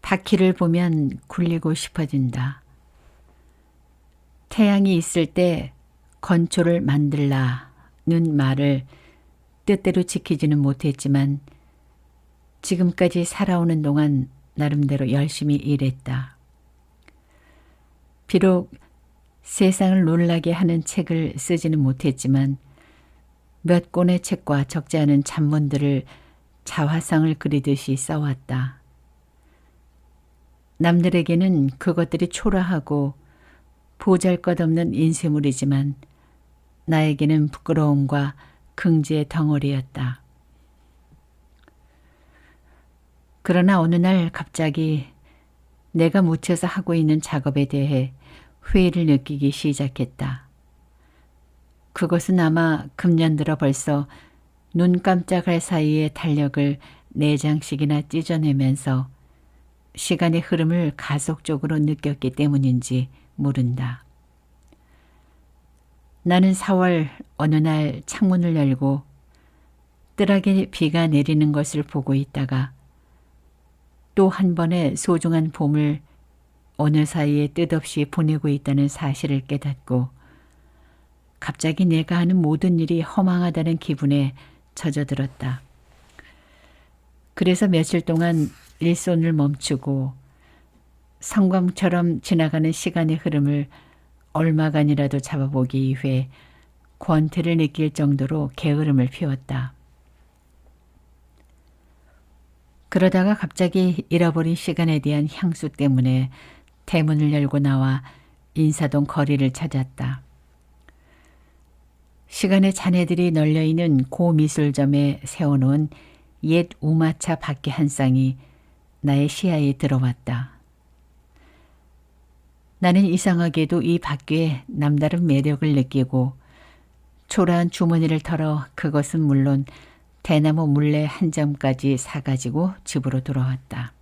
바퀴를 보면 굴리고 싶어진다. 태양이 있을 때 건초를 만들라는 말을 뜻대로 지키지는 못했지만 지금까지 살아오는 동안 나름대로 열심히 일했다. 비록 세상을 놀라게 하는 책을 쓰지는 못했지만 몇 권의 책과 적지 않은 잡문들을 자화상을 그리듯이 써왔다. 남들에게는 그것들이 초라하고 보잘것없는 인쇄물이지만 나에게는 부끄러움과 긍지의 덩어리였다. 그러나 어느 날 갑자기 내가 묻혀서 하고 있는 작업에 대해 회의를 느끼기 시작했다. 그것은 아마 금년 들어 벌써 눈 깜짝할 사이에 달력을 4장씩이나 찢어내면서 시간의 흐름을 가속적으로 느꼈기 때문인지 모른다. 나는 4월 어느 날 창문을 열고 뜰하게 비가 내리는 것을 보고 있다가 또 한 번의 소중한 봄을 어느 사이에 뜻없이 보내고 있다는 사실을 깨닫고 갑자기 내가 하는 모든 일이 허망하다는 기분에 젖어들었다. 그래서 며칠 동안 일손을 멈추고 성광처럼 지나가는 시간의 흐름을 얼마간이라도 잡아보기 위해 권태를 느낄 정도로 게으름을 피웠다. 그러다가 갑자기 잃어버린 시간에 대한 향수 때문에 대문을 열고 나와 인사동 거리를 찾았다. 시간의 잔해들이 널려있는 고미술점에 세워놓은 옛 우마차 바퀴 한 쌍이 나의 시야에 들어왔다. 나는 이상하게도 이 바퀴에 남다른 매력을 느끼고 초라한 주머니를 털어 그것은 물론 대나무 물레 한 점까지 사가지고 집으로 돌아왔다.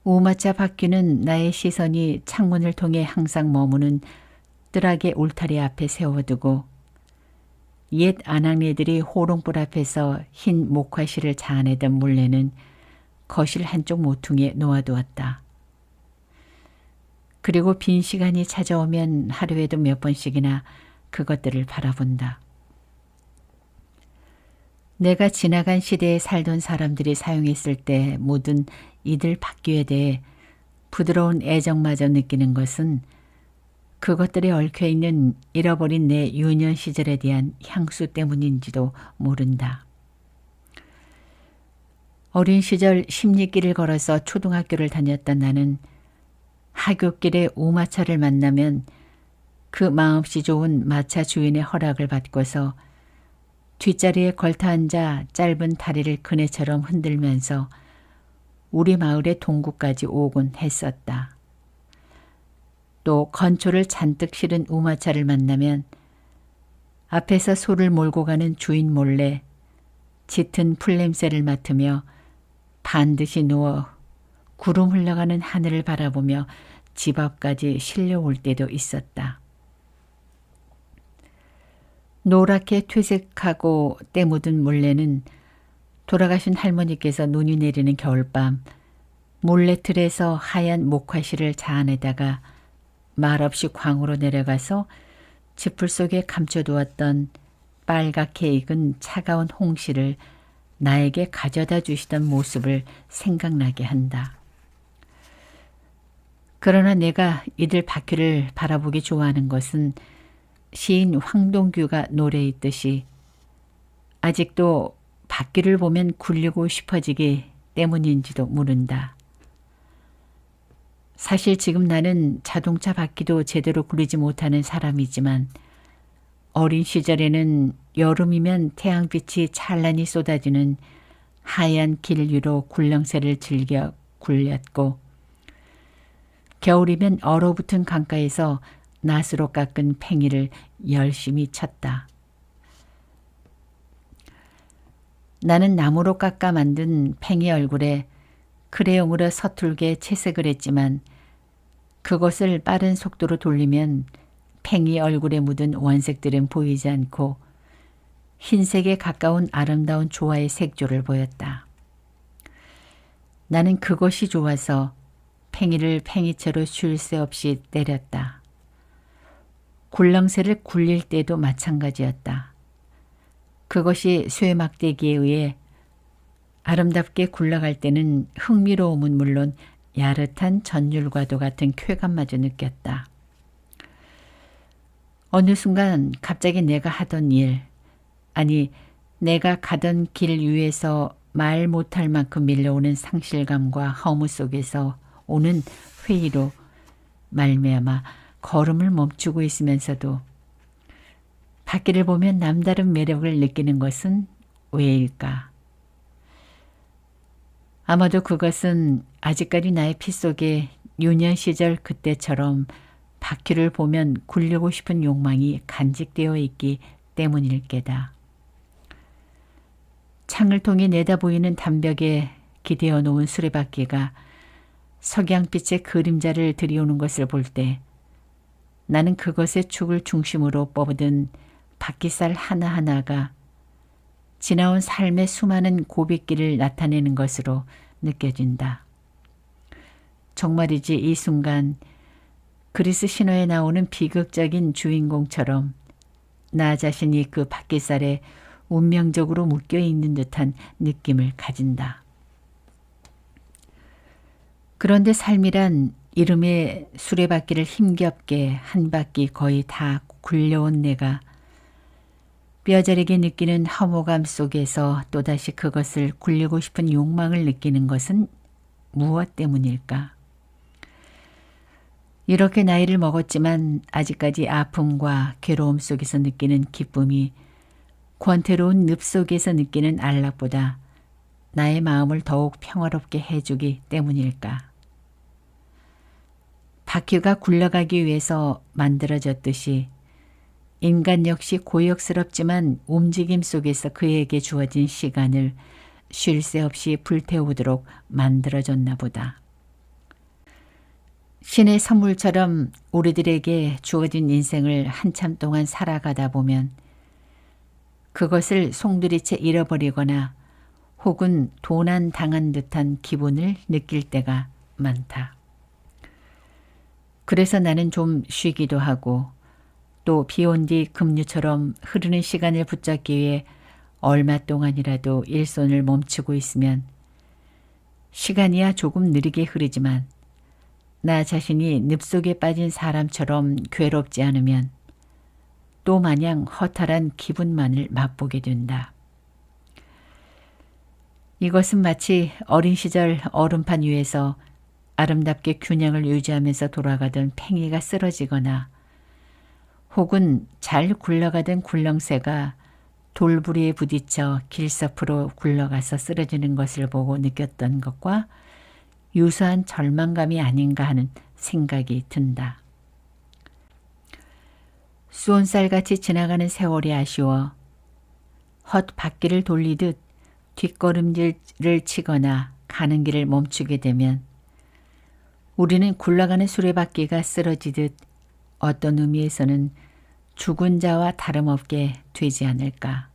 우마차 바퀴는 나의 시선이 창문을 통해 항상 머무는 뜰하게 울타리 앞에 세워두고 옛 아낙네들이 호롱불 앞에서 흰 목화실을 자아내던 물레는 거실 한쪽 모퉁이에 놓아두었다. 그리고 빈 시간이 찾아오면 하루에도 몇 번씩이나 그것들을 바라본다. 내가 지나간 시대에 살던 사람들이 사용했을 때 묻은 이들 바퀴에 대해 부드러운 애정마저 느끼는 것은 그것들에 얽혀있는 잃어버린 내 유년 시절에 대한 향수 때문인지도 모른다. 어린 시절 십리길을 걸어서 초등학교를 다녔던 나는 하굣길에 우마차를 만나면 그 마음씨 좋은 마차 주인의 허락을 받고서 뒷자리에 걸터 앉아 짧은 다리를 그네처럼 흔들면서 우리 마을의 동구까지 오곤 했었다. 또 건초를 잔뜩 실은 우마차를 만나면 앞에서 소를 몰고 가는 주인 몰래 짙은 풀냄새를 맡으며 반드시 누워 구름 흘러가는 하늘을 바라보며 집 앞까지 실려올 때도 있었다. 노랗게 퇴색하고 때 묻은 몰래는 돌아가신 할머니께서 눈이 내리는 겨울밤 몰래틀에서 하얀 목화실을 자아내다가 말없이 광으로 내려가서 지풀 속에 감춰두었던 빨갛게 익은 차가운 홍시를 나에게 가져다 주시던 모습을 생각나게 한다. 그러나 내가 이들 바퀴를 바라보기 좋아하는 것은 시인 황동규가 노래했듯이 아직도 바퀴를 보면 굴리고 싶어지기 때문인지도 모른다. 사실 지금 나는 자동차 바퀴도 제대로 굴리지 못하는 사람이지만 어린 시절에는 여름이면 태양빛이 찬란히 쏟아지는 하얀 길 위로 굴렁쇠를 즐겨 굴렸고 겨울이면 얼어붙은 강가에서 낫으로 깎은 팽이를 열심히 쳤다. 나는 나무로 깎아 만든 팽이 얼굴에 크레용으로 서툴게 채색을 했지만 그것을 빠른 속도로 돌리면 팽이 얼굴에 묻은 원색들은 보이지 않고 흰색에 가까운 아름다운 조화의 색조를 보였다. 나는 그것이 좋아서 팽이를 팽이채로 쉴 새 없이 때렸다. 굴렁쇠를 굴릴 때도 마찬가지였다. 그것이 쇠막대기에 의해 아름답게 굴러갈 때는 흥미로움은 물론 야릇한 전율과도 같은 쾌감마저 느꼈다. 어느 순간 갑자기 내가 하던 일, 아니 내가 가던 길 위에서 말 못할 만큼 밀려오는 상실감과 허무 속에서 오는 회의로 말미암아 걸음을 멈추고 있으면서도 밖을 보면 남다른 매력을 느끼는 것은 왜일까? 아마도 그것은 아직까지 나의 피 속에 유년 시절 그때처럼 바퀴를 보면 굴리고 싶은 욕망이 간직되어 있기 때문일 게다. 창을 통해 내다보이는 담벽에 기대어 놓은 수레바퀴가 석양빛의 그림자를 들이오는 것을 볼 때 나는 그것의 축을 중심으로 뻗은 바퀴살 하나하나가 지나온 삶의 수많은 고백길을 나타내는 것으로 느껴진다. 정말이지 이 순간 그리스 신화에 나오는 비극적인 주인공처럼 나 자신이 그 바퀴살에 운명적으로 묶여 있는 듯한 느낌을 가진다. 그런데 삶이란 이름의 수레바퀴를 힘겹게 한 바퀴 거의 다 굴려온 내가 뼈저리게 느끼는 허무감 속에서 또다시 그것을 굴리고 싶은 욕망을 느끼는 것은 무엇 때문일까? 이렇게 나이를 먹었지만 아직까지 아픔과 괴로움 속에서 느끼는 기쁨이 권태로운 늪 속에서 느끼는 안락보다 나의 마음을 더욱 평화롭게 해주기 때문일까? 바퀴가 굴러가기 위해서 만들어졌듯이 인간 역시 고역스럽지만 움직임 속에서 그에게 주어진 시간을 쉴 새 없이 불태우도록 만들어졌나 보다. 신의 선물처럼 우리들에게 주어진 인생을 한참 동안 살아가다 보면 그것을 송두리째 잃어버리거나 혹은 도난당한 듯한 기분을 느낄 때가 많다. 그래서 나는 좀 쉬기도 하고 또 비온 뒤 급류처럼 흐르는 시간을 붙잡기 위해 얼마 동안이라도 일손을 멈추고 있으면 시간이야 조금 느리게 흐르지만 나 자신이 늪 속에 빠진 사람처럼 괴롭지 않으면 또 마냥 허탈한 기분만을 맛보게 된다. 이것은 마치 어린 시절 얼음판 위에서 아름답게 균형을 유지하면서 돌아가던 팽이가 쓰러지거나 혹은 잘 굴러가던 굴렁쇠가 돌부리에 부딪혀 길섭으로 굴러가서 쓰러지는 것을 보고 느꼈던 것과 유사한 절망감이 아닌가 하는 생각이 든다. 수온살같이 지나가는 세월이 아쉬워 헛바퀴를 돌리듯 뒷걸음질을 치거나 가는 길을 멈추게 되면 우리는 굴러가는 수레바퀴가 쓰러지듯 어떤 의미에서는 죽은 자와 다름없게 되지 않을까.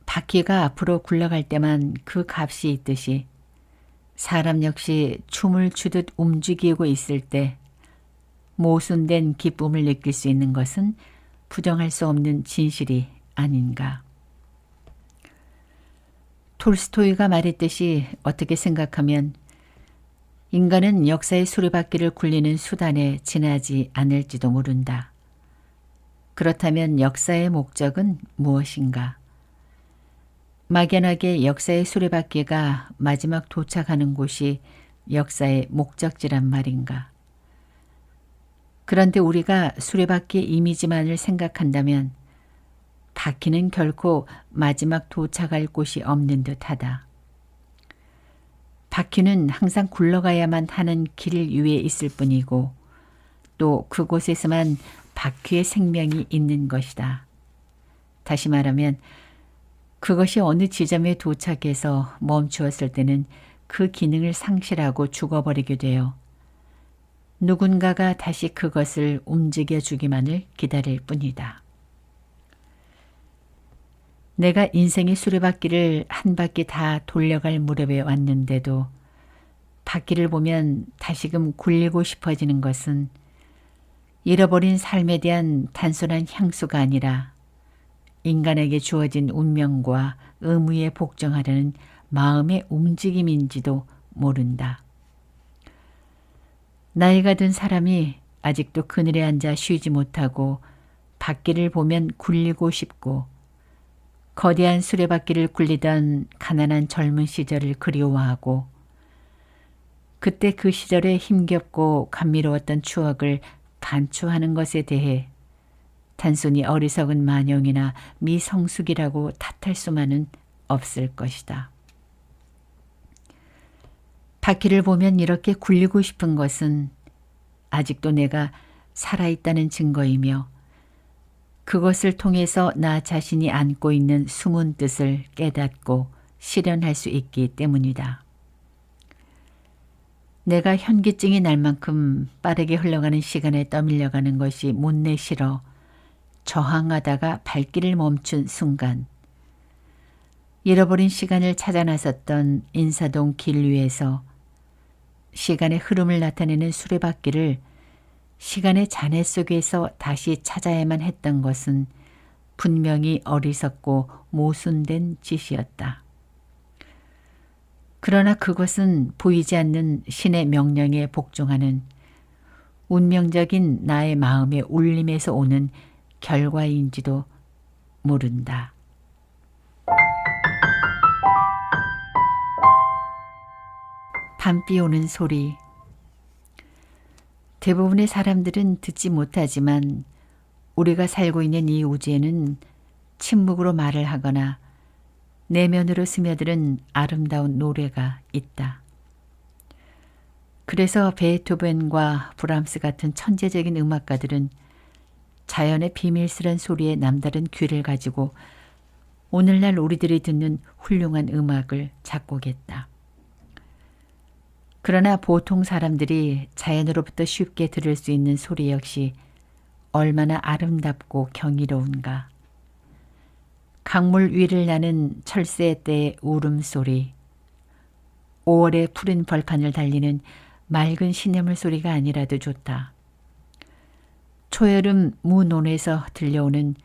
바퀴가 앞으로 굴러갈 때만 그 값이 있듯이 사람 역시 춤을 추듯 움직이고 있을 때 모순된 기쁨을 느낄 수 있는 것은 부정할 수 없는 진실이 아닌가. 톨스토이가 말했듯이 어떻게 생각하면 인간은 역사의 수레바퀴를 굴리는 수단에 지나지 않을지도 모른다. 그렇다면 역사의 목적은 무엇인가? 막연하게 역사의 수레바퀴가 마지막 도착하는 곳이 역사의 목적지란 말인가? 그런데 우리가 수레바퀴 이미지만을 생각한다면 바퀴는 결코 마지막 도착할 곳이 없는 듯하다. 바퀴는 항상 굴러가야만 하는 길 위에 있을 뿐이고 또 그곳에서만 바퀴의 생명이 있는 것이다. 다시 말하면 그것이 어느 지점에 도착해서 멈추었을 때는 그 기능을 상실하고 죽어버리게 되어 누군가가 다시 그것을 움직여주기만을 기다릴 뿐이다. 내가 인생의 수레바퀴를 한 바퀴 다 돌려갈 무렵에 왔는데도 바퀴를 보면 다시금 굴리고 싶어지는 것은 잃어버린 삶에 대한 단순한 향수가 아니라 인간에게 주어진 운명과 의무에 복종하려는 마음의 움직임인지도 모른다. 나이가 든 사람이 아직도 그늘에 앉아 쉬지 못하고 바퀴를 보면 굴리고 싶고 거대한 수레바퀴를 굴리던 가난한 젊은 시절을 그리워하고 그때 그 시절에 힘겹고 감미로웠던 추억을 반추하는 것에 대해 단순히 어리석은 만용이나 미성숙이라고 탓할 수만은 없을 것이다. 바퀴를 보면 이렇게 굴리고 싶은 것은 아직도 내가 살아있다는 증거이며 그것을 통해서 나 자신이 안고 있는 숨은 뜻을 깨닫고 실현할 수 있기 때문이다. 내가 현기증이 날 만큼 빠르게 흘러가는 시간에 떠밀려가는 것이 못내 싫어 저항하다가 발길을 멈춘 순간 잃어버린 시간을 찾아 나섰던 인사동 길 위에서 시간의 흐름을 나타내는 수레바퀴를 시간의 잔해 속에서 다시 찾아야만 했던 것은 분명히 어리석고 모순된 짓이었다. 그러나 그것은 보이지 않는 신의 명령에 복종하는 운명적인 나의 마음의 울림에서 오는 결과인지도 모른다. 밤비 오는 소리. 대부분의 사람들은 듣지 못하지만 우리가 살고 있는 이 우주에는 침묵으로 말을 하거나 내면으로 스며드는 아름다운 노래가 있다. 그래서 베토벤과 브람스 같은 천재적인 음악가들은 자연의 비밀스런 소리에 남다른 귀를 가지고 오늘날 우리들이 듣는 훌륭한 음악을 작곡했다. 그러나 보통 사람들이 자연으로부터 쉽게 들을 수 있는 소리 역시 얼마나 아름답고 경이로운가. 강물 위를 나는 철새 떼의 울음소리, 5월의 푸른 벌판을 달리는 맑은 시냇물 소리가 아니라도 좋다. 초여름 무논에서 들려오는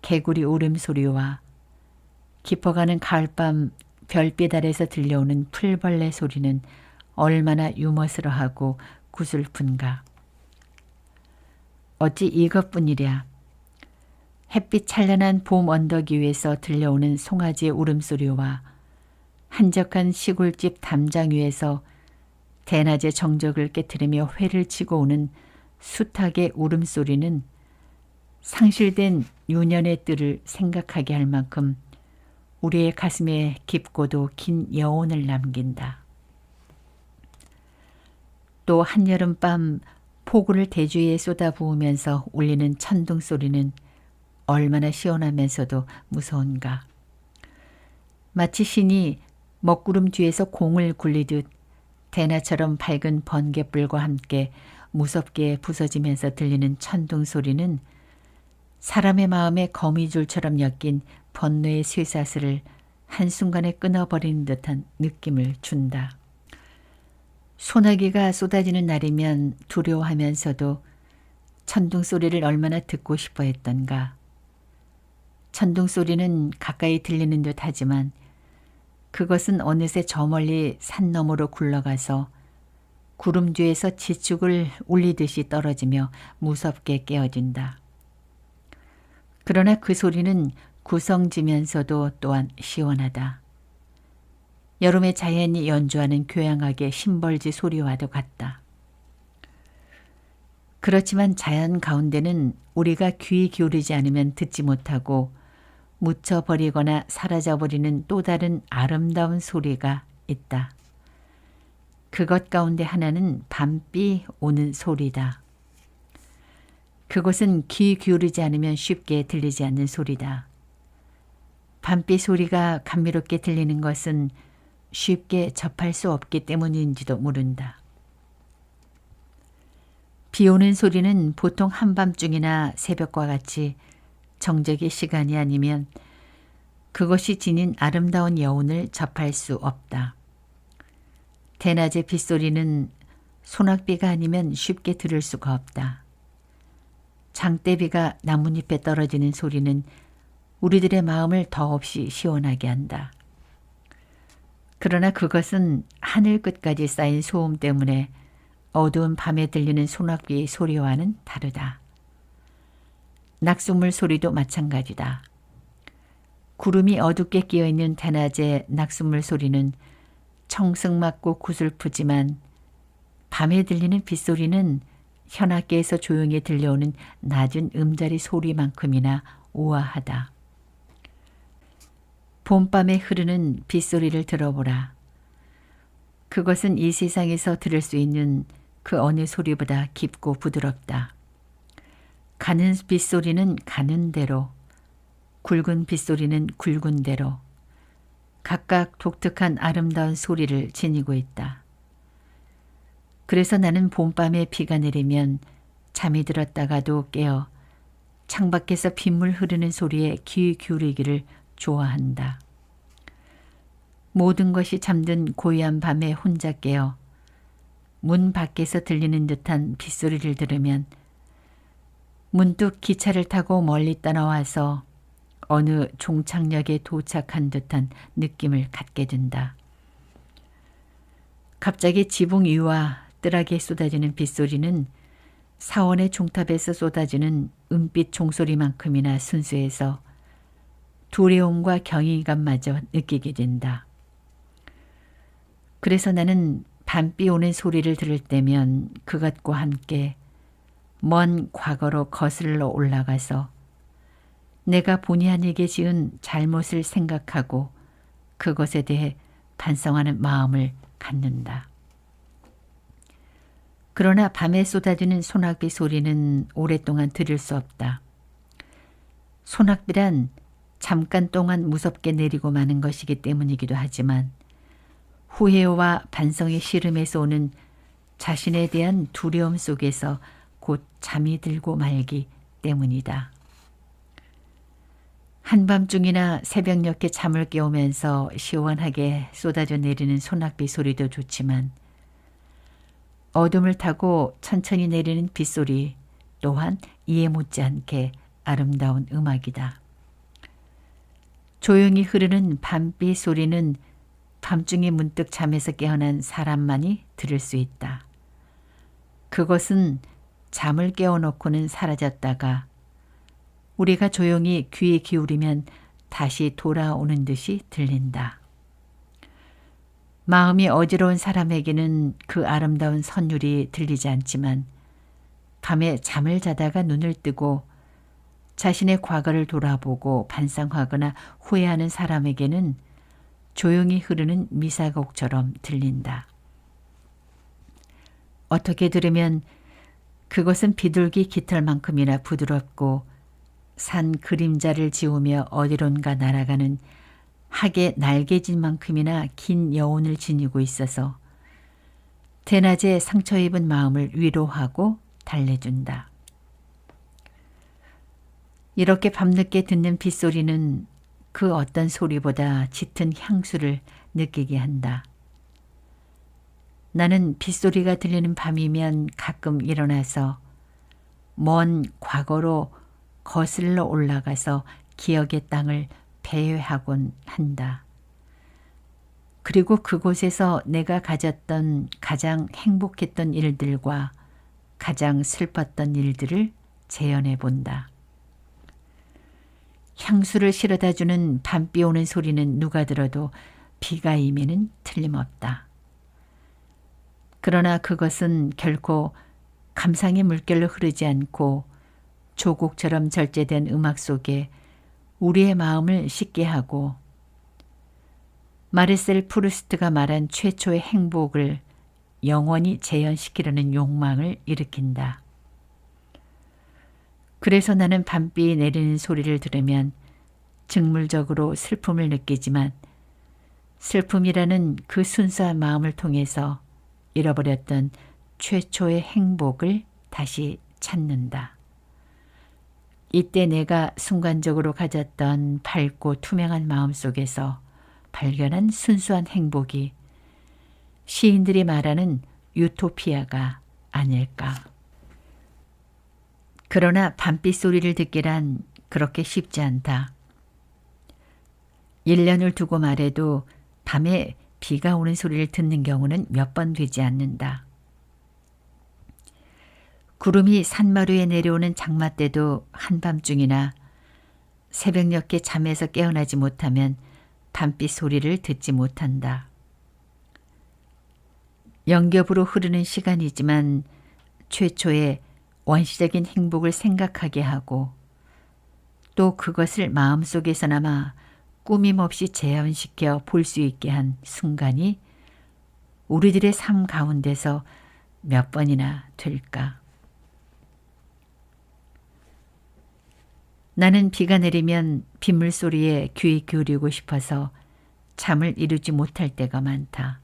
개구리 울음소리와 깊어가는 가을밤 별빛 아래서 들려오는 풀벌레 소리는 얼마나 유머스러하고 구슬픈가. 어찌 이것뿐이랴. 햇빛 찬란한 봄 언덕 위에서 들려오는 송아지의 울음소리와 한적한 시골집 담장 위에서 대낮의 정적을 깨트리며 회를 치고 오는 수탉의 울음소리는 상실된 유년의 뜰을 생각하게 할 만큼 우리의 가슴에 깊고도 긴 여운을 남긴다. 또 한여름밤 폭우를 대주위에 쏟아부으면서 울리는 천둥 소리는 얼마나 시원하면서도 무서운가. 마치 신이 먹구름 뒤에서 공을 굴리듯 대나처럼 밝은 번갯불과 함께 무섭게 부서지면서 들리는 천둥 소리는 사람의 마음에 거미줄처럼 엮인 번뇌의 쇠사슬을 한순간에 끊어버리는 듯한 느낌을 준다. 소나기가 쏟아지는 날이면 두려워하면서도 천둥 소리를 얼마나 듣고 싶어 했던가. 천둥 소리는 가까이 들리는 듯 하지만 그것은 어느새 저 멀리 산 너머로 굴러가서 구름 뒤에서 지축을 울리듯이 떨어지며 무섭게 깨어진다. 그러나 그 소리는 구성지면서도 또한 시원하다. 여름의 자연이 연주하는 교향악의 심벌지 소리와도 같다. 그렇지만 자연 가운데는 우리가 귀 기울이지 않으면 듣지 못하고 묻혀버리거나 사라져버리는 또 다른 아름다운 소리가 있다. 그것 가운데 하나는 밤비 오는 소리다. 그것은 귀 기울이지 않으면 쉽게 들리지 않는 소리다. 밤비 소리가 감미롭게 들리는 것은 쉽게 접할 수 없기 때문인지도 모른다. 비 오는 소리는 보통 한밤중이나 새벽과 같이 정적의 시간이 아니면 그것이 지닌 아름다운 여운을 접할 수 없다. 대낮의 빗소리는 소낙비가 아니면 쉽게 들을 수가 없다. 장대비가 나뭇잎에 떨어지는 소리는 우리들의 마음을 더없이 시원하게 한다. 그러나 그것은 하늘 끝까지 쌓인 소음 때문에 어두운 밤에 들리는 소낙비의 소리와는 다르다. 낙숫물 소리도 마찬가지다. 구름이 어둡게 끼어있는 대낮의 낙숫물 소리는 청승맞고 구슬프지만 밤에 들리는 빗소리는 현악계에서 조용히 들려오는 낮은 음자리 소리만큼이나 우아하다. 봄밤에 흐르는 빗소리를 들어보라. 그것은 이 세상에서 들을 수 있는 그 어느 소리보다 깊고 부드럽다. 가는 빗소리는 가는 대로, 굵은 빗소리는 굵은 대로 각각 독특한 아름다운 소리를 지니고 있다. 그래서 나는 봄밤에 비가 내리면 잠이 들었다가도 깨어 창밖에서 빗물 흐르는 소리에 귀 기울이기를 좋아한다. 모든 것이 잠든 고요한 밤에 혼자 깨어 문 밖에서 들리는 듯한 빗소리를 들으면 문득 기차를 타고 멀리 떠나와서 어느 종착역에 도착한 듯한 느낌을 갖게 된다. 갑자기 지붕 위와 뜰하게 쏟아지는 빗소리는 사원의 종탑에서 쏟아지는 은빛 종소리만큼이나 순수해서 두려움과 경이감마저 느끼게 된다. 그래서 나는 밤비 오는 소리를 들을 때면 그것과 함께 먼 과거로 거슬러 올라가서 내가 본의 아니게 지은 잘못을 생각하고 그것에 대해 반성하는 마음을 갖는다. 그러나 밤에 쏟아지는 소낙비 소리는 오랫동안 들을 수 없다. 소낙비란 잠깐 동안 무섭게 내리고 마는 것이기 때문이기도 하지만 후회와 반성의 시름에서 오는 자신에 대한 두려움 속에서 곧 잠이 들고 말기 때문이다. 한밤중이나 새벽녘에 잠을 깨우면서 시원하게 쏟아져 내리는 소낙비 소리도 좋지만 어둠을 타고 천천히 내리는 빗소리 또한 이해 못지않게 아름다운 음악이다. 조용히 흐르는 밤비 소리는 밤중에 문득 잠에서 깨어난 사람만이 들을 수 있다. 그것은 잠을 깨워놓고는 사라졌다가 우리가 조용히 귀에 기울이면 다시 돌아오는 듯이 들린다. 마음이 어지러운 사람에게는 그 아름다운 선율이 들리지 않지만 밤에 잠을 자다가 눈을 뜨고 자신의 과거를 돌아보고 반성하거나 후회하는 사람에게는 조용히 흐르는 미사곡처럼 들린다. 어떻게 들으면 그것은 비둘기 깃털만큼이나 부드럽고 산 그림자를 지우며 어디론가 날아가는 학의 날개짓만큼이나 긴 여운을 지니고 있어서 대낮에 상처 입은 마음을 위로하고 달래준다. 이렇게 밤늦게 듣는 빗소리는 그 어떤 소리보다 짙은 향수를 느끼게 한다. 나는 빗소리가 들리는 밤이면 가끔 일어나서 먼 과거로 거슬러 올라가서 기억의 땅을 배회하곤 한다. 그리고 그곳에서 내가 가졌던 가장 행복했던 일들과 가장 슬펐던 일들을 재현해 본다. 향수를 실어다 주는 밤비 오는 소리는 누가 들어도 비가 임에는 틀림없다. 그러나 그것은 결코 감상의 물결로 흐르지 않고 조곡처럼 절제된 음악 속에 우리의 마음을 씻게 하고 마르셀 프루스트가 말한 최초의 행복을 영원히 재현시키려는 욕망을 일으킨다. 그래서 나는 밤비 내리는 소리를 들으면 직물적으로 슬픔을 느끼지만 슬픔이라는 그 순수한 마음을 통해서 잃어버렸던 최초의 행복을 다시 찾는다. 이때 내가 순간적으로 가졌던 밝고 투명한 마음 속에서 발견한 순수한 행복이 시인들이 말하는 유토피아가 아닐까. 그러나 밤빛 소리를 듣기란 그렇게 쉽지 않다. 1년을 두고 말해도 밤에 비가 오는 소리를 듣는 경우는 몇 번 되지 않는다. 구름이 산마루에 내려오는 장마 때도 한밤중이나 새벽녘에 잠에서 깨어나지 못하면 밤빛 소리를 듣지 못한다. 영겹으로 흐르는 시간이지만 최초의 원시적인 행복을 생각하게 하고 또 그것을 마음속에서나마 꾸밈없이 재현시켜 볼 수 있게 한 순간이 우리들의 삶 가운데서 몇 번이나 될까. 나는 비가 내리면 빗물 소리에 귀 기울이고 싶어서 잠을 이루지 못할 때가 많다.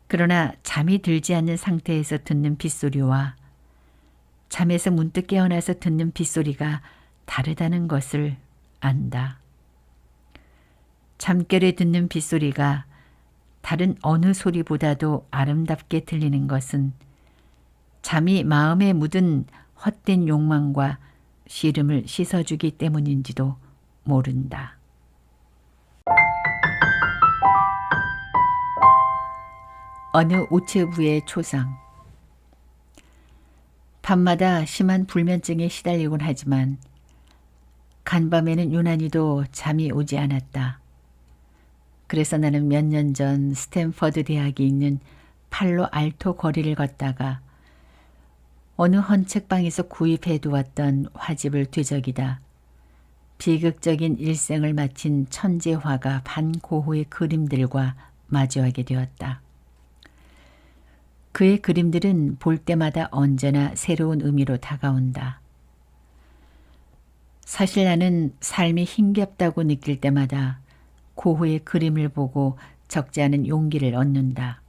그러나 잠이 들지 않는 상태에서 듣는 빗소리와 잠에서 문득 깨어나서 듣는 빗소리가 다르다는 것을 안다. 잠결에 듣는 빗소리가 다른 어느 소리보다도 아름답게 들리는 것은 잠이 마음에 묻은 헛된 욕망과 시름을 씻어주기 때문인지도 모른다. 어느 우체부의 초상. 밤마다 심한 불면증에 시달리곤 하지만 간밤에는 유난히도 잠이 오지 않았다. 그래서 나는 몇 년 전 스탠퍼드 대학이 있는 팔로 알토 거리를 걷다가 어느 헌책방에서 구입해 두었던 화집을 뒤적이다 비극적인 일생을 마친 천재화가 반고흐의 그림들과 마주하게 되었다. 그의 그림들은 볼 때마다 언제나 새로운 의미로 다가온다. 사실 나는 삶이 힘겹다고 느낄 때마다 고흐의 그림을 보고 적지 않은 용기를 얻는다.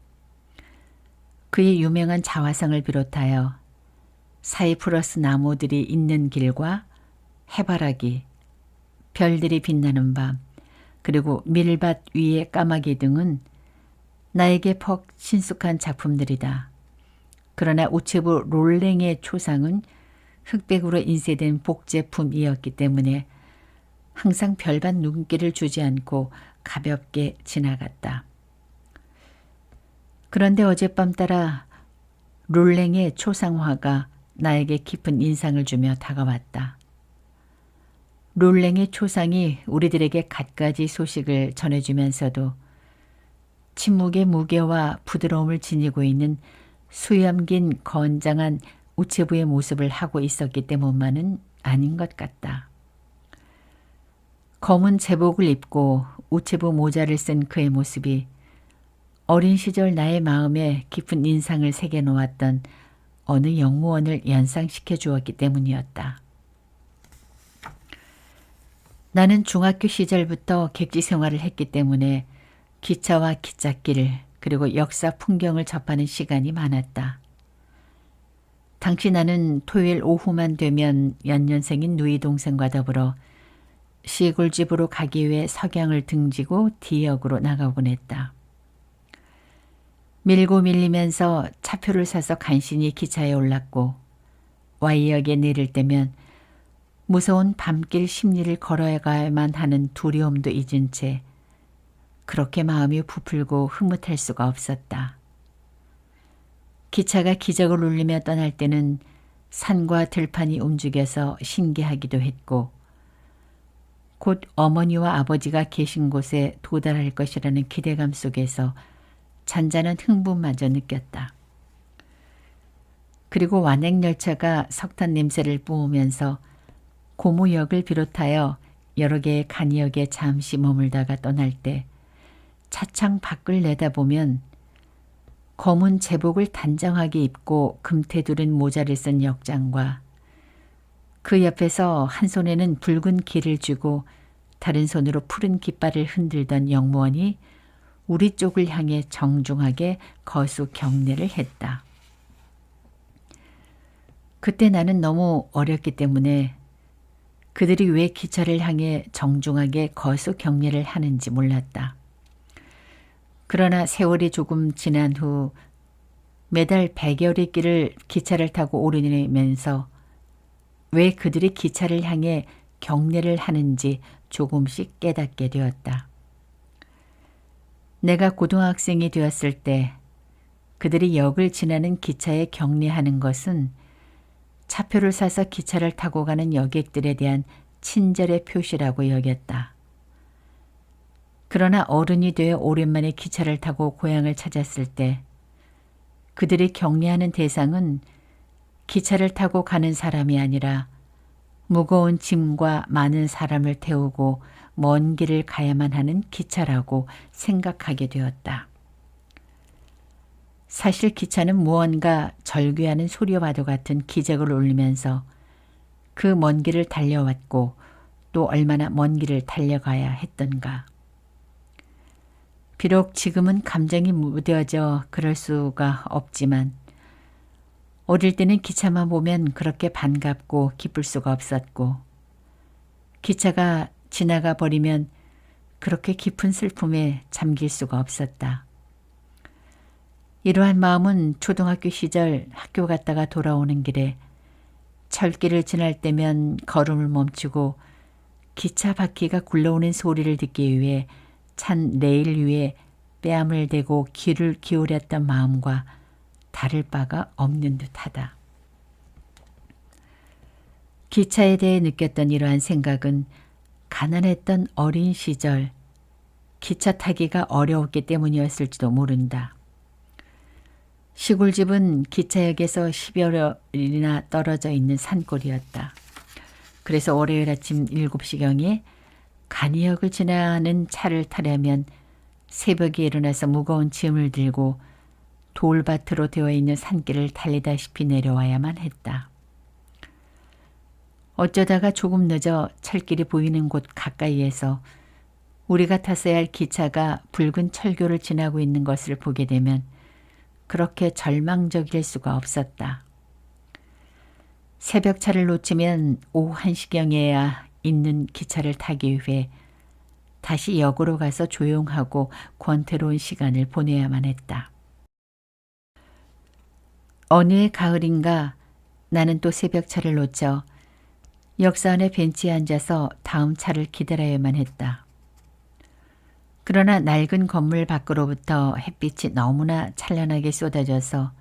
그의 유명한 자화상을 비롯하여 사이프러스 나무들이 있는 길과 해바라기, 별들이 빛나는 밤, 그리고 밀밭 위의 까마귀 등은 나에게 퍽 친숙한 작품들이다. 그러나 우체부 롤랭의 초상은 흑백으로 인쇄된 복제품이었기 때문에 항상 별반 눈길을 주지 않고 가볍게 지나갔다. 그런데 어젯밤 따라 롤랭의 초상화가 나에게 깊은 인상을 주며 다가왔다. 롤랭의 초상이 우리들에게 갖가지 소식을 전해주면서도 침묵의 무게와 부드러움을 지니고 있는 수염긴 건장한 우체부의 모습을 하고 있었기 때문만은 아닌 것 같다. 검은 제복을 입고 우체부 모자를 쓴 그의 모습이 어린 시절 나의 마음에 깊은 인상을 새겨 놓았던 어느 영무원을 연상시켜 주었기 때문이었다. 나는 중학교 시절부터 객지 생활을 했기 때문에 기차와 기찻길 그리고 역사 풍경을 접하는 시간이 많았다. 당시 나는 토요일 오후만 되면 연년생인 누이 동생과 더불어 시골집으로 가기 위해 석양을 등지고 D역으로 나가곤 했다. 밀고 밀리면서 차표를 사서 간신히 기차에 올랐고 Y역에 내릴 때면 무서운 밤길 심리를 걸어가야만 하는 두려움도 잊은 채 그렇게 마음이 부풀고 흐뭇할 수가 없었다. 기차가 기적을 울리며 떠날 때는 산과 들판이 움직여서 신기하기도 했고 곧 어머니와 아버지가 계신 곳에 도달할 것이라는 기대감 속에서 잔잔한 흥분마저 느꼈다. 그리고 완행열차가 석탄 냄새를 뿜으면서 고무역을 비롯하여 여러 개의 간이역에 잠시 머물다가 떠날 때 차창 밖을 내다보면 검은 제복을 단정하게 입고 금태 두른 모자를 쓴 역장과 그 옆에서 한 손에는 붉은 길을 쥐고 다른 손으로 푸른 깃발을 흔들던 영무원이 우리 쪽을 향해 정중하게 거수 경례를 했다. 그때 나는 너무 어렸기 때문에 그들이 왜 기차를 향해 정중하게 거수 경례를 하는지 몰랐다. 그러나 세월이 조금 지난 후 매달 100여리 길을 기차를 타고 오르내면서 왜 그들이 기차를 향해 경례를 하는지 조금씩 깨닫게 되었다. 내가 고등학생이 되었을 때 그들이 역을 지나는 기차에 경례하는 것은 차표를 사서 기차를 타고 가는 여객들에 대한 친절의 표시라고 여겼다. 그러나 어른이 되어 오랜만에 기차를 타고 고향을 찾았을 때 그들이 경례하는 대상은 기차를 타고 가는 사람이 아니라 무거운 짐과 많은 사람을 태우고 먼 길을 가야만 하는 기차라고 생각하게 되었다. 사실 기차는 무언가 절규하는 소리와도 같은 기적을 울리면서 그 먼 길을 달려왔고 또 얼마나 먼 길을 달려가야 했던가. 비록 지금은 감정이 무뎌져 그럴 수가 없지만 어릴 때는 기차만 보면 그렇게 반갑고 기쁠 수가 없었고 기차가 지나가 버리면 그렇게 깊은 슬픔에 잠길 수가 없었다. 이러한 마음은 초등학교 시절 학교 갔다가 돌아오는 길에 철길을 지날 때면 걸음을 멈추고 기차 바퀴가 굴러오는 소리를 듣기 위해 찬 레일 위에 뺨을 대고 귀를 기울였던 마음과 다를 바가 없는 듯하다. 기차에 대해 느꼈던 이러한 생각은 가난했던 어린 시절 기차 타기가 어려웠기 때문이었을지도 모른다. 시골집은 기차역에서 10여 리나 떨어져 있는 산골이었다. 그래서 월요일 아침 7시경에 간이역을 지나는 차를 타려면 새벽에 일어나서 무거운 짐을 들고 돌밭으로 되어 있는 산길을 달리다시피 내려와야만 했다. 어쩌다가 조금 늦어 철길이 보이는 곳 가까이에서 우리가 탔어야 할 기차가 붉은 철교를 지나고 있는 것을 보게 되면 그렇게 절망적일 수가 없었다. 새벽차를 놓치면 오후 1시경에야 있는 기차를 타기 위해 다시 역으로 가서 조용하고 권태로운 시간을 보내야만 했다. 어느 해 가을인가 나는 또 새벽차를 놓쳐 역사 안의 벤치에 앉아서 다음 차를 기다려야만 했다. 그러나 낡은 건물 밖으로부터 햇빛이 너무나 찬란하게 쏟아져서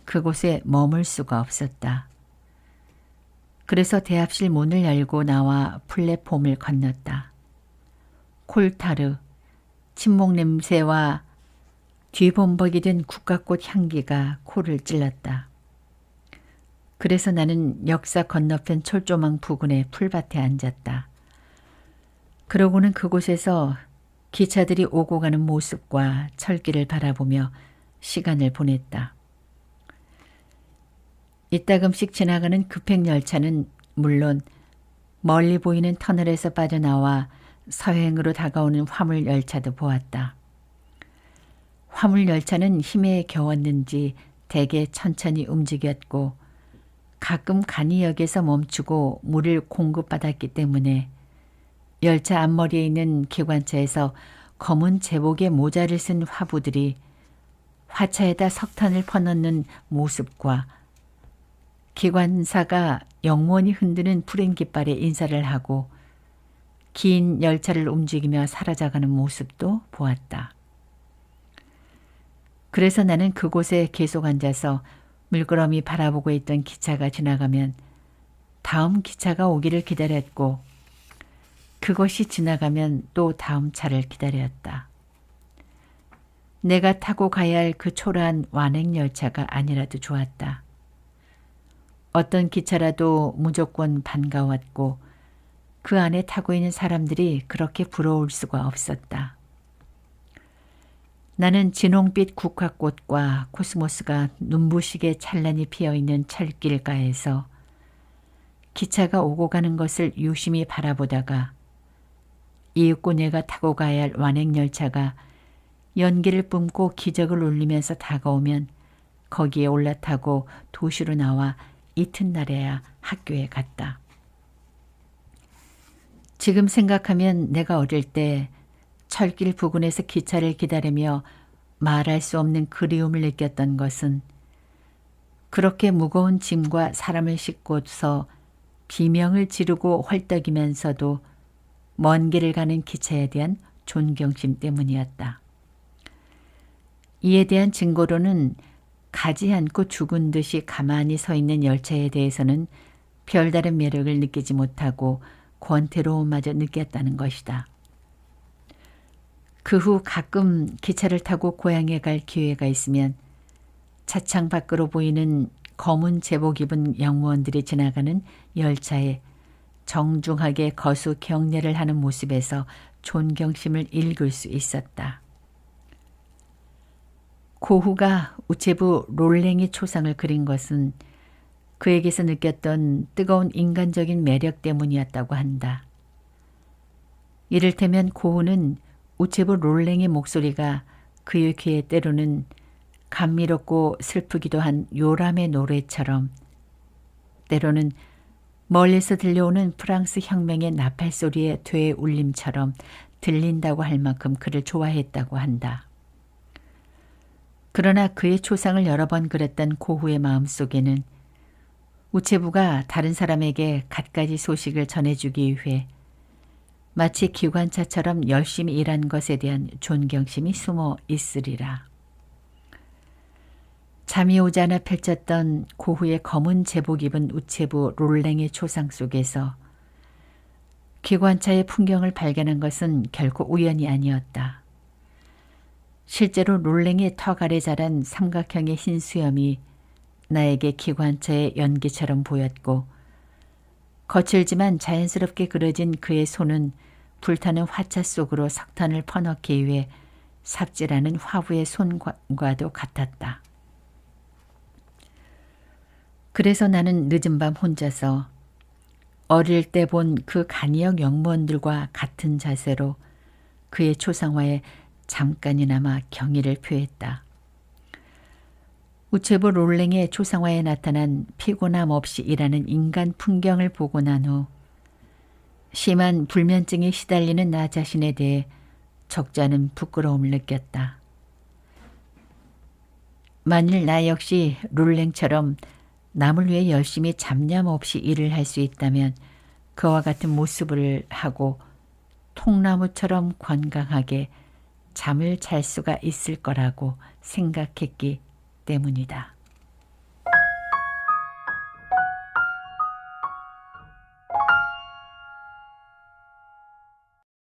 그곳에 머물 수가 없었다. 그래서 대합실 문을 열고 나와 플랫폼을 건넜다. 콜타르, 침묵 냄새와 뒤범벅이 된 국화꽃 향기가 코를 찔렀다. 그래서 나는 역사 건너편 철조망 부근의 풀밭에 앉았다. 그러고는 그곳에서 기차들이 오고 가는 모습과 철길을 바라보며 시간을 보냈다. 이따금씩 지나가는 급행열차는 물론 멀리 보이는 터널에서 빠져나와 서행으로 다가오는 화물열차도 보았다. 화물열차는 힘에 겨웠는지 대개 천천히 움직였고 가끔 간이역에서 멈추고 물을 공급받았기 때문에 열차 앞머리에 있는 기관차에서 검은 제복의 모자를 쓴 화부들이 화차에다 석탄을 퍼넣는 모습과 기관사가 영원히 흔드는 푸른 깃발에 인사를 하고 긴 열차를 움직이며 사라져가는 모습도 보았다. 그래서 나는 그곳에 계속 앉아서 물끄러미 바라보고 있던 기차가 지나가면 다음 기차가 오기를 기다렸고 그것이 지나가면 또 다음 차를 기다렸다. 내가 타고 가야 할 그 초라한 완행열차가 아니라도 좋았다. 어떤 기차라도 무조건 반가웠고 그 안에 타고 있는 사람들이 그렇게 부러울 수가 없었다. 나는 진홍빛 국화꽃과 코스모스가 눈부시게 찬란히 피어있는 철길가에서 기차가 오고 가는 것을 유심히 바라보다가 이윽고 내가 타고 가야 할 완행열차가 연기를 뿜고 기적을 울리면서 다가오면 거기에 올라타고 도시로 나와 이튿날에야 학교에 갔다. 지금 생각하면 내가 어릴 때 철길 부근에서 기차를 기다리며 말할 수 없는 그리움을 느꼈던 것은 그렇게 무거운 짐과 사람을 싣고서 비명을 지르고 헐떡이면서도 먼 길을 가는 기차에 대한 존경심 때문이었다. 이에 대한 증거로는 가지 않고 죽은 듯이 가만히 서 있는 열차에 대해서는 별다른 매력을 느끼지 못하고 권태로움마저 느꼈다는 것이다. 그 후 가끔 기차를 타고 고향에 갈 기회가 있으면 차창 밖으로 보이는 검은 제복 입은 영무원들이 지나가는 열차에 정중하게 거수 경례를 하는 모습에서 존경심을 읽을 수 있었다. 고후가 우체부 롤랭이 초상을 그린 것은 그에게서 느꼈던 뜨거운 인간적인 매력 때문이었다고 한다. 이를테면 고후는 우체부 롤랭의 목소리가 그의 귀에 때로는 감미롭고 슬프기도 한 요람의 노래처럼, 때로는 멀리서 들려오는 프랑스 혁명의 나팔 소리의 되울림처럼 들린다고 할 만큼 그를 좋아했다고 한다. 그러나 그의 초상을 여러 번 그렸던 고후의 마음속에는 우체부가 다른 사람에게 갖가지 소식을 전해주기 위해 마치 기관차처럼 열심히 일한 것에 대한 존경심이 숨어 있으리라. 잠이 오자나 펼쳤던 고후의 검은 제복 입은 우체부 롤랭의 초상 속에서 기관차의 풍경을 발견한 것은 결코 우연이 아니었다. 실제로 롤랭의 턱 아래 자란 삼각형의 흰 수염이 나에게 기관차의 연기처럼 보였고, 거칠지만 자연스럽게 그려진 그의 손은 불타는 화차 속으로 석탄을 퍼넣기 위해 삽질하는 화부의 손과도 같았다. 그래서 나는 늦은 밤 혼자서 어릴 때 본 그 간이역 영무원들과 같은 자세로 그의 초상화에 잠깐이나마 경의를 표했다. 우체부 롤랭의 초상화에 나타난 피곤함 없이 일하는 인간 풍경을 보고 난 후 심한 불면증에 시달리는 나 자신에 대해 적지 않은 부끄러움을 느꼈다. 만일 나 역시 롤랭처럼 남을 위해 열심히 잡념 없이 일을 할 수 있다면 그와 같은 모습을 하고 통나무처럼 건강하게 잠을 잘 수가 있을 거라고 생각했기 때문이다.